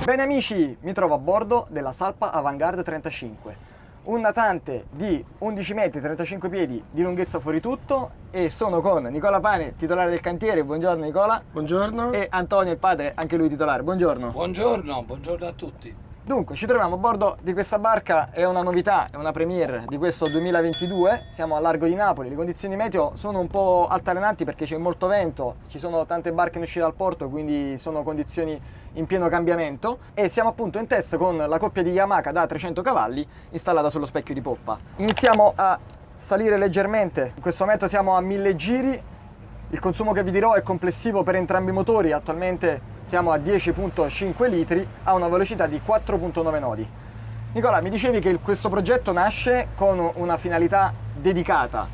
Bene amici, mi trovo a bordo della Salpa Avantgarde 35, un natante di 11 metri 35 piedi di lunghezza fuori tutto, e sono con Nicola Pane, titolare del cantiere. Buongiorno Nicola. Buongiorno. E Antonio, il padre, anche lui titolare. Buongiorno. Buongiorno a tutti. Dunque, ci troviamo a bordo di questa barca, è una novità, è una premiere di questo 2022, siamo a largo di Napoli, le condizioni meteo sono un po' altalenanti perché c'è molto vento, ci sono tante barche in uscita dal porto, quindi sono condizioni in pieno cambiamento, e siamo appunto in test con la coppia di Yamaha da 300 cavalli installata sullo specchio di poppa. Iniziamo a salire leggermente, in questo momento siamo a 1000 giri, il consumo che vi dirò è complessivo per entrambi i motori, attualmente siamo a 10.5 litri a una velocità di 4.9 nodi. Nicola, mi dicevi che questo progetto nasce con una finalità dedicata.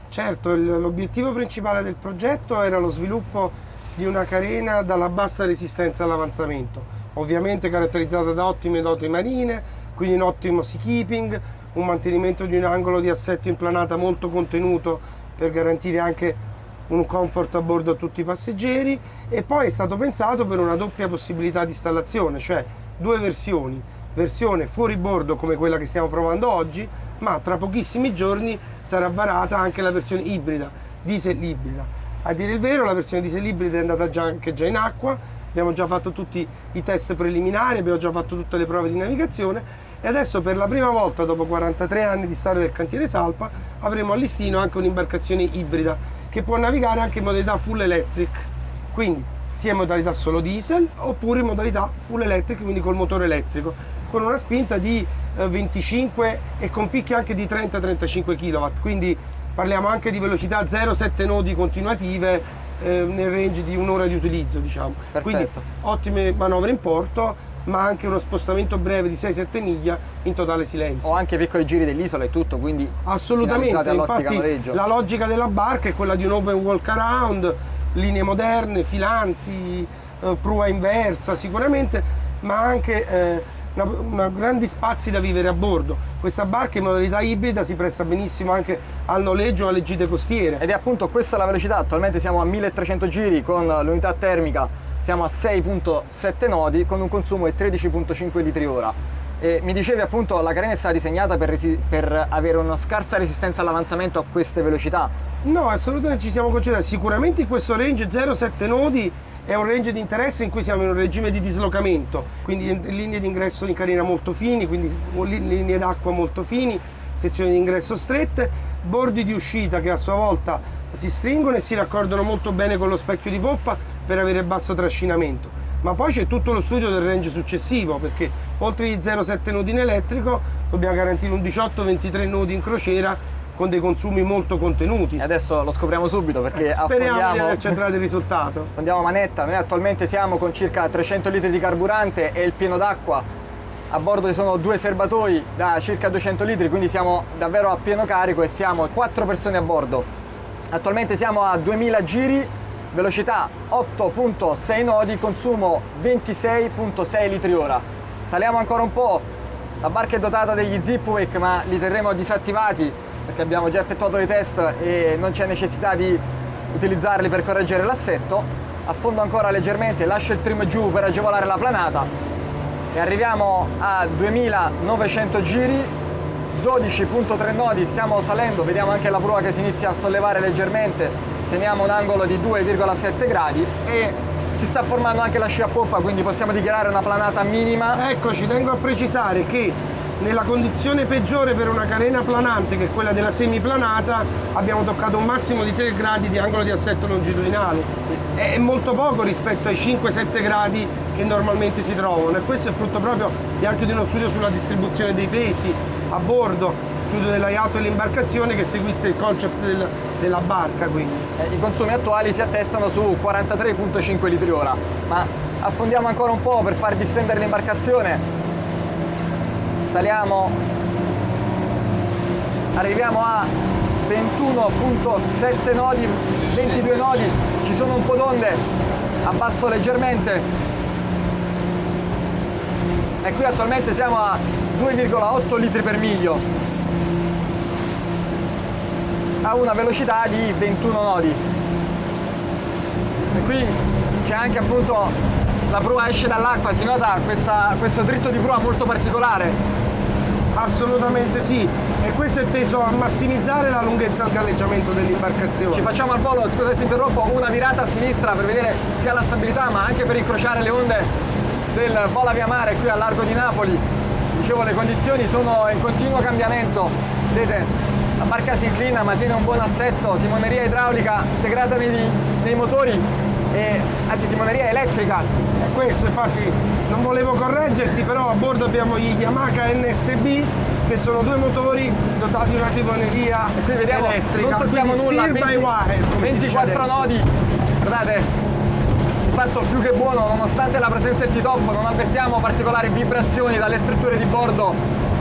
Certo, l'obiettivo principale del progetto era lo sviluppo di una carena dalla bassa resistenza all'avanzamento, ovviamente caratterizzata da ottime doti marine, quindi un ottimo sea keeping, un mantenimento di un angolo di assetto in planata molto contenuto per garantire anche un comfort a bordo a tutti i passeggeri, e poi è stato pensato per una doppia possibilità di installazione, cioè due versioni: versione fuori bordo come quella che stiamo provando oggi, ma tra pochissimi giorni sarà varata anche la versione ibrida, diesel ibrida. A dire il vero, la versione diesel ibrida è andata anche già in acqua, abbiamo già fatto tutti i test preliminari, abbiamo già fatto tutte le prove di navigazione, e adesso per la prima volta dopo 43 anni di storia del cantiere Salpa avremo a listino anche un'imbarcazione ibrida che può navigare anche in modalità full electric, quindi sia in modalità solo diesel oppure in modalità full electric, quindi col motore elettrico, con una spinta di 25 e con picchi anche di 30-35 kW, quindi parliamo anche di velocità 0,7 nodi continuative nel range di un'ora di utilizzo, diciamo. Perfetto. Quindi ottime manovre in porto, ma anche uno spostamento breve di 6-7 miglia in totale silenzio. O anche piccoli giri dell'isola e tutto, quindi assolutamente. Infatti noleggio. La logica della barca è quella di un open walk around, linee moderne, filanti, prua inversa sicuramente, ma anche una grandi spazi da vivere a bordo. Questa barca in modalità ibrida si presta benissimo anche al noleggio, alle gite costiere. Ed è appunto questa la velocità, attualmente siamo a 1300 giri con l'unità termica, siamo a 6.7 nodi con un consumo di 13.5 litri ora. E mi dicevi appunto la carena è stata disegnata per avere una scarsa resistenza all'avanzamento a queste velocità. No, assolutamente, ci siamo concentrati sicuramente in questo range 0,7 nodi. È un range di interesse in cui siamo in un regime di dislocamento, quindi linee di ingresso in carena molto fini, quindi linee d'acqua molto fini, sezioni di ingresso strette, bordi di uscita che a sua volta si stringono e si raccordano molto bene con lo specchio di poppa per avere basso trascinamento. Ma poi c'è tutto lo studio del range successivo, perché oltre agli 0,7 nodi in elettrico dobbiamo garantire un 18-23 nodi in crociera con dei consumi molto contenuti. E adesso lo scopriamo subito perché speriamo di aver centrato il risultato. Andiamo manetta, noi attualmente siamo con circa 300 litri di carburante e il pieno d'acqua. A bordo ci sono due serbatoi da circa 200 litri, quindi siamo davvero a pieno carico e siamo 4 persone a bordo. Attualmente siamo a 2000 giri, velocità 8.6 nodi, consumo 26.6 litri ora. Saliamo ancora un po', la barca è dotata degli zipwake ma li terremo disattivati perché abbiamo già effettuato dei test e non c'è necessità di utilizzarli per correggere l'assetto. Affondo ancora leggermente, lascio il trim giù per agevolare la planata e arriviamo a 2900 giri, 12.3 nodi, stiamo salendo, vediamo anche la prua che si inizia a sollevare leggermente, teniamo un angolo di 2,7 gradi e si sta formando anche la scia a poppa, quindi possiamo dichiarare una planata minima. Ecco, ci tengo a precisare che nella condizione peggiore per una carena planante, che è quella della semiplanata, abbiamo toccato un massimo di 3 gradi di angolo di assetto longitudinale. Sì. È molto poco rispetto ai 5-7 gradi che normalmente si trovano, e questo è frutto proprio anche di uno studio sulla distribuzione dei pesi a bordo, studio del layout dell'imbarcazione che seguisse il concept della barca. Quindi I consumi attuali si attestano su 43.5 litri ora, ma affondiamo ancora un po' per far distendere l'imbarcazione. Saliamo, arriviamo a 21.7 nodi, 22 nodi, ci sono un po' d'onde, abbasso leggermente e qui attualmente siamo a 2,8 litri per miglio a una velocità di 21 nodi. E qui c'è anche appunto la prua esce dall'acqua, si nota questo dritto di prua molto particolare. Assolutamente sì, e questo è teso a massimizzare la lunghezza del galleggiamento dell'imbarcazione. Ci facciamo al volo, scusa se ti interrompo, una virata a sinistra per vedere sia la stabilità ma anche per incrociare le onde del Vola Via Mare qui al largo di Napoli. Dicevo, le condizioni sono in continuo cambiamento, vedete la barca si inclina, mantiene un buon assetto, timoneria idraulica integrata nei motori, anzi timoneria elettrica. Questo infatti non volevo correggerti, però a bordo abbiamo gli Yamaha NSB, che sono due motori dotati di una timoneria e qui vediamo, elettrica, non tocchiamo nulla, 24 nodi, guardate, impatto più che buono nonostante la presenza del T-top, non avvertiamo particolari vibrazioni dalle strutture di bordo,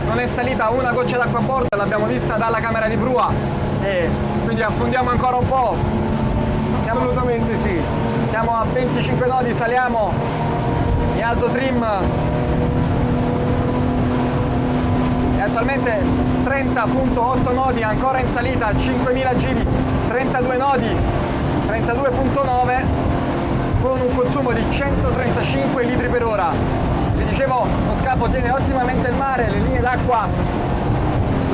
non è salita una goccia d'acqua a bordo, l'abbiamo vista dalla camera di prua e quindi affondiamo ancora un po'. Assolutamente sì. Siamo a 25 nodi, saliamo, mi alzo trim e attualmente 30.8 nodi, ancora in salita, 5.000 giri, 32 nodi, 32.9 con un consumo di 135 litri per ora. Vi dicevo, lo scafo tiene ottimamente il mare, le linee d'acqua.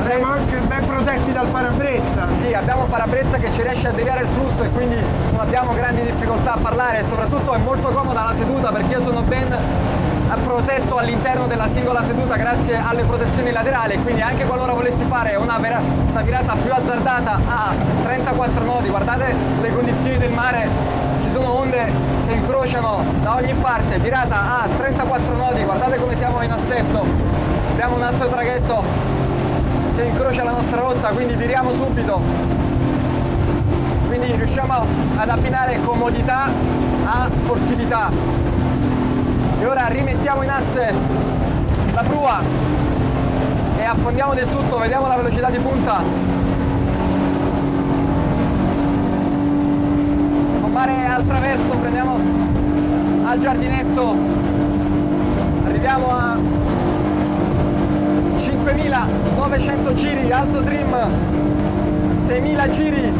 Siamo anche ben protetti dal parabrezza. Sì, abbiamo un parabrezza che ci riesce a deviare il flusso e quindi non abbiamo grandi difficoltà a parlare e soprattutto è molto comoda la seduta perché io sono ben protetto all'interno della singola seduta grazie alle protezioni laterali, quindi anche qualora volessi fare una virata più azzardata a 34 nodi, guardate le condizioni del mare, ci sono onde che incrociano da ogni parte, virata a 34 nodi, guardate come siamo in assetto, abbiamo un altro traghetto che incrocia la nostra rotta, quindi viriamo subito, quindi riusciamo ad abbinare comodità a sportività. E ora rimettiamo in asse la prua e affondiamo del tutto, vediamo la velocità di punta. Con mare al traverso prendiamo al giardinetto, arriviamo a 5.900 giri, alzo trim, 6.000 giri,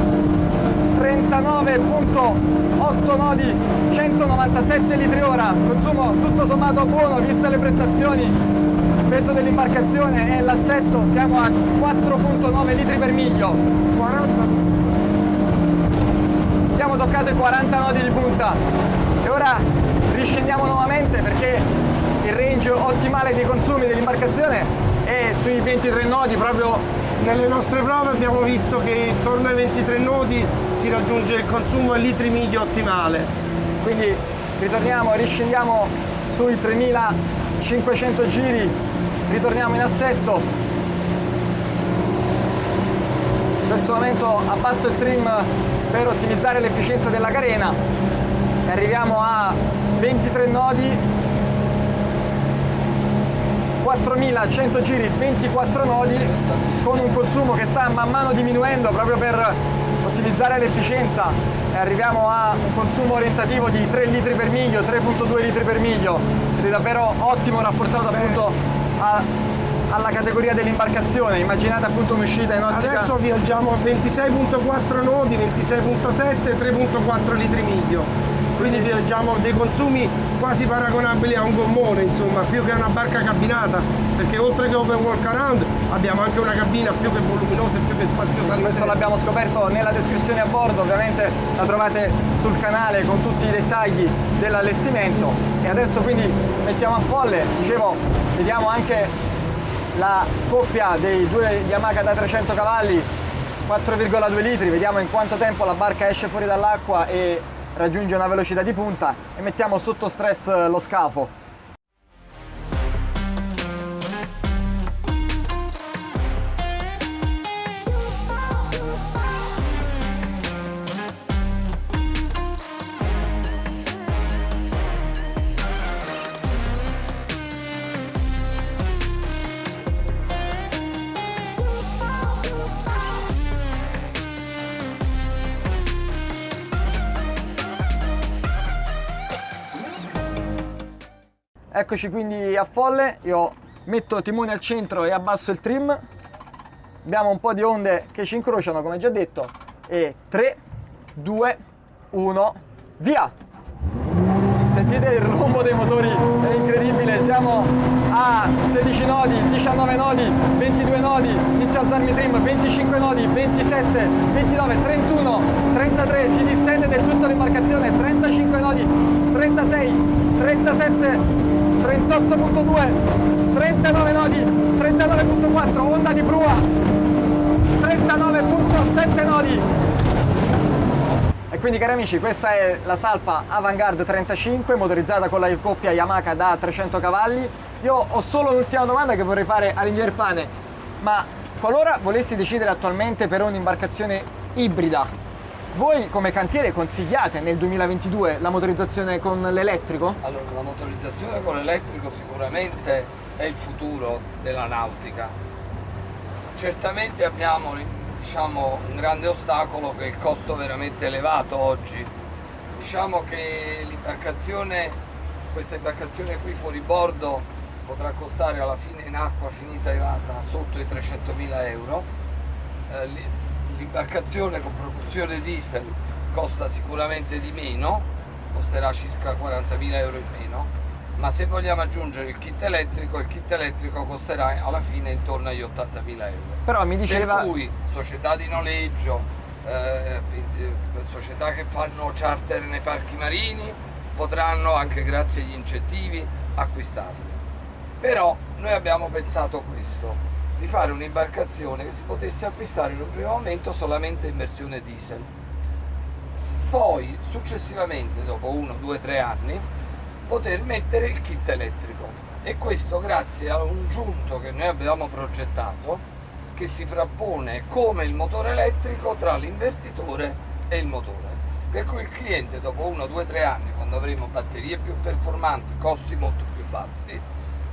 39.8 nodi, 197 litri ora, consumo tutto sommato buono viste le prestazioni, il peso dell'imbarcazione e l'assetto, siamo a 4.9 litri per miglio. 40. Abbiamo toccato i 40 nodi di punta e ora riscendiamo nuovamente perché il range ottimale dei consumi dell'imbarcazione è sui 23 nodi. Proprio nelle nostre prove abbiamo visto che intorno ai 23 nodi si raggiunge il consumo a litri miglio ottimale. Quindi ritorniamo e riscendiamo sui 3.500 giri, ritorniamo in assetto. In questo momento abbasso il trim per ottimizzare l'efficienza della carena e arriviamo a 23 nodi, 4.100 giri, 24 nodi con un consumo che sta man mano diminuendo proprio per ottimizzare l'efficienza e arriviamo a un consumo orientativo di 3 litri per miglio, 3.2 litri per miglio, ed è davvero ottimo, rapportato appunto alla categoria dell'imbarcazione. Immaginate appunto un'uscita in ottica. Adesso viaggiamo a 26.4 nodi, 26.7, 3.4 litri miglio. Quindi viaggiamo dei consumi quasi paragonabili a un gommone, insomma, più che a una barca cabinata, perché oltre che open walk around abbiamo anche una cabina più che voluminosa e più che spaziosa all'interno. Questo l'abbiamo scoperto nella descrizione a bordo, ovviamente la trovate sul canale con tutti i dettagli dell'allestimento. E adesso quindi mettiamo a folle, dicevo, vediamo anche la coppia dei due Yamaha da 300 cavalli, 4,2 litri, vediamo in quanto tempo la barca esce fuori dall'acqua e raggiunge una velocità di punta e mettiamo sotto stress lo scafo. Eccoci quindi a folle, io metto timone al centro e abbasso il trim, abbiamo un po' di onde che ci incrociano come già detto e 3, 2, 1, via! Sentite il rombo dei motori, è incredibile, siamo a 16 nodi, 19 nodi, 22 nodi, inizio a alzarmi trim, 25 nodi, 27, 29, 31, 33, si distende del tutto l'imbarcazione, 35 nodi, 36, 37, 38.2, 39 nodi, 39.4, onda di prua, 39.7 nodi. E quindi cari amici, questa è la Salpa Avantgarde 35 motorizzata con la coppia Yamaha da 300 cavalli. Io ho solo l'ultima domanda che vorrei fare all'ingegner Pane, ma qualora volessi decidere attualmente per un'imbarcazione ibrida, voi come cantiere consigliate nel 2022 la motorizzazione con l'elettrico? Allora, la motorizzazione con l'elettrico sicuramente è il futuro della nautica. Certamente abbiamo, diciamo, un grande ostacolo che è il costo veramente elevato oggi. Diciamo che questa imbarcazione qui fuori bordo potrà costare alla fine in acqua finita e vata sotto i 300.000 euro. L'imbarcazione con propulsione diesel costa sicuramente di meno, costerà circa 40.000 euro in meno, ma se vogliamo aggiungere il kit elettrico costerà alla fine intorno agli 80.000 euro. Però mi diceva... Per cui società di noleggio, società che fanno charter nei parchi marini potranno, anche grazie agli incentivi, acquistarli. Però noi abbiamo pensato questo, di fare un'imbarcazione che si potesse acquistare in un primo momento solamente in versione diesel. Poi successivamente, dopo 1, 2, 3 anni, poter mettere il kit elettrico, e questo grazie a un giunto che noi abbiamo progettato che si frappone come il motore elettrico tra l'invertitore e il motore, per cui il cliente dopo 1, 2, 3 anni, quando avremo batterie più performanti, costi molto più bassi,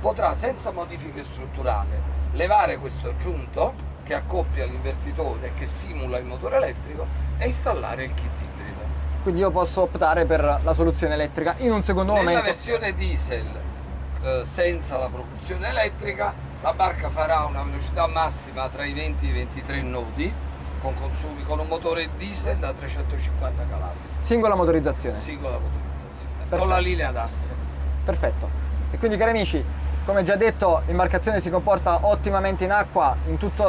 potrà senza modifiche strutturali levare questo giunto che accoppia l'invertitore e che simula il motore elettrico e installare il kit ibrido. Quindi io posso optare per la soluzione elettrica in un secondo Nella momento. versione diesel senza la propulsione elettrica la barca farà una velocità massima tra i 20 e i 23 nodi con un motore diesel da 350 cavalli. Singola motorizzazione. Singola motorizzazione. Perfetto. Con la linea d'asse. Perfetto. E quindi cari amici, come già detto, l'imbarcazione si comporta ottimamente in acqua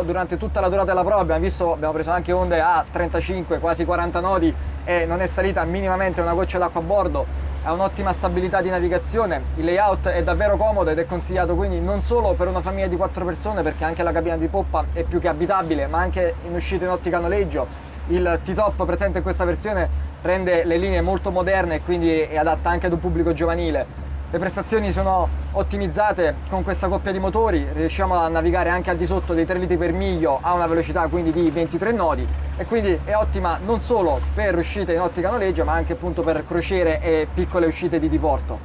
durante tutta la durata della prova. Abbiamo preso anche onde a 35, quasi 40 nodi e non è salita minimamente una goccia d'acqua a bordo. Ha un'ottima stabilità di navigazione, il layout è davvero comodo ed è consigliato quindi non solo per una famiglia di 4 persone, perché anche la cabina di poppa è più che abitabile, ma anche in uscita in ottica noleggio. Il T-Top presente in questa versione rende le linee molto moderne e quindi è adatta anche ad un pubblico giovanile. Le prestazioni sono ottimizzate con questa coppia di motori, riusciamo a navigare anche al di sotto dei 3 litri per miglio a una velocità quindi di 23 nodi, e quindi è ottima non solo per uscite in ottica noleggio ma anche appunto per crociere e piccole uscite di diporto.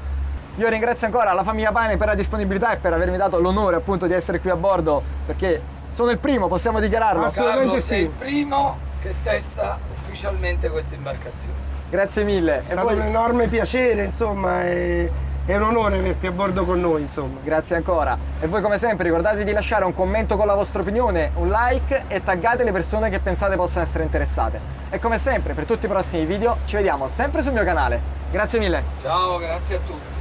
Io ringrazio ancora la famiglia Pane per la disponibilità e per avermi dato l'onore appunto di essere qui a bordo, perché sono il primo, possiamo dichiararlo. Assolutamente Carlo, sì. sei il primo che testa ufficialmente questa imbarcazione. Grazie mille. È stato un enorme piacere, insomma, è un onore averti a bordo con noi, insomma. Grazie ancora. E voi come sempre ricordatevi di lasciare un commento con la vostra opinione, un like e taggate le persone che pensate possano essere interessate. E come sempre per tutti i prossimi video ci vediamo sempre sul mio canale. Grazie mille. Ciao, grazie a tutti.